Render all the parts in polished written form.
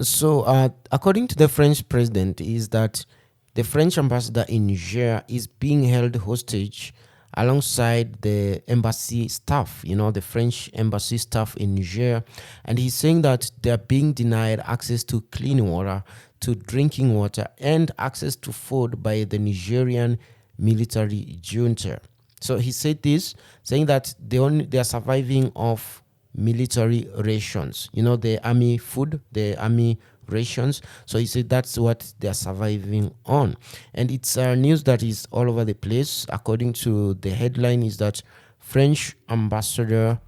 So, according to the French president, is that the French ambassador in Niger is being held hostage alongside the embassy staff, the French embassy staff in Niger. And he's saying that they're being denied access to clean water, to drinking water, and access to food by the Nigerian military junta. So he said this, saying that they are surviving off military rations, the army food, the army rations. So he said that's what they are surviving on. And it's news that is all over the place. According to the headline, is that French ambassador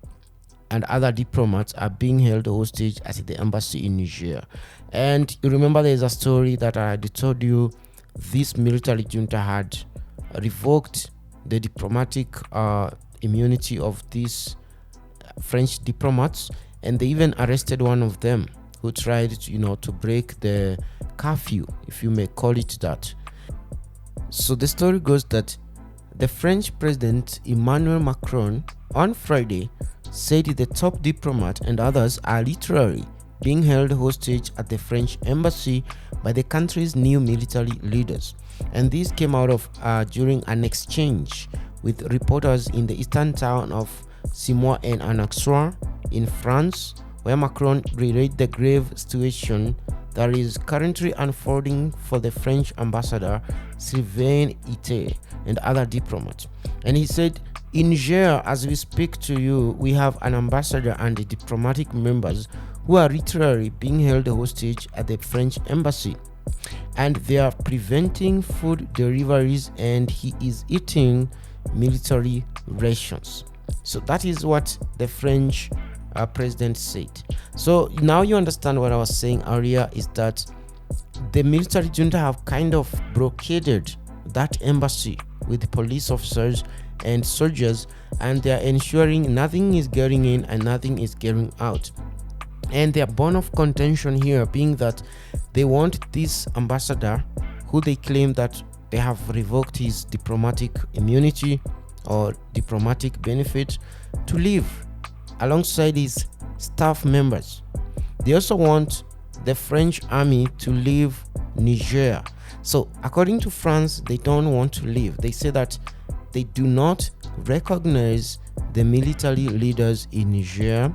and other diplomats are being held hostage at the embassy in Niger. And you remember there's a story that I had told you. This military junta had revoked the diplomatic immunity of these French diplomats, and they even arrested one of them who tried to break the curfew, if you may call it that. So the story goes that the French President Emmanuel Macron on Friday said the top diplomat and others are literally being held hostage at the French embassy by the country's new military leaders. And this came out of during an exchange with reporters in the eastern town of Simois and Anaxois in France, where Macron relayed the grave situation that is currently unfolding for the French ambassador Sylvain Ité and other diplomats. And he said, in Niger, as we speak to you, we have an ambassador and the diplomatic members who are literally being held hostage at the French embassy, and they are preventing food deliveries, and he is eating military rations. So that is what the French president said. So now you understand what I was saying earlier, is that the military junta have kind of blockaded that embassy with police officers and soldiers, and they are ensuring nothing is getting in and nothing is getting out. And their bone of contention here being that they want this ambassador, who they claim that they have revoked his diplomatic immunity or diplomatic benefit, to leave alongside his staff members. They also want the French army to leave Niger. So according to France, they don't want to leave. They say that they do not recognize the military leaders in Niger.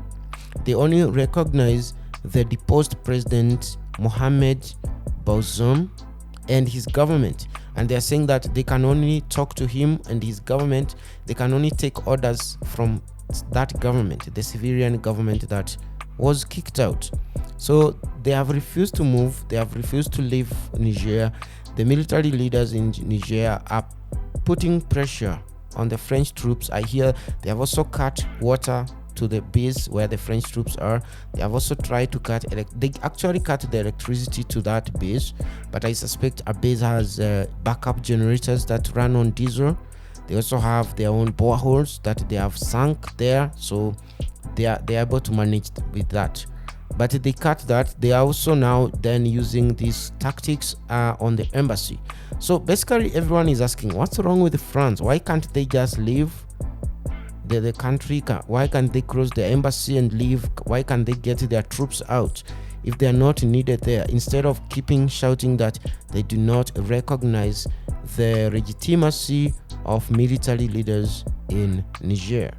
They only recognize the deposed president Mohamed Bazoum and his government, and they are saying that they can only talk to him and his government. They can only take orders from that government, the civilian government that was kicked out. So they have refused to move. They have refused to leave Niger. The military leaders in Niger are putting pressure on the French troops. I hear they have also cut water to the base where the French troops are. They have also tried to cut they actually cut the electricity to that base, but I suspect a base has backup generators that run on diesel. They also have their own boreholes that they have sunk there, so they are able to manage with that. But they cut that. They are also now then using these tactics on the embassy. So basically everyone is asking, what's wrong with France? Why can't they just leave the country? Why can't they close the embassy and leave? Why can't they get their troops out if they are not needed there, instead of keeping shouting that they do not recognize the legitimacy of military leaders in Niger?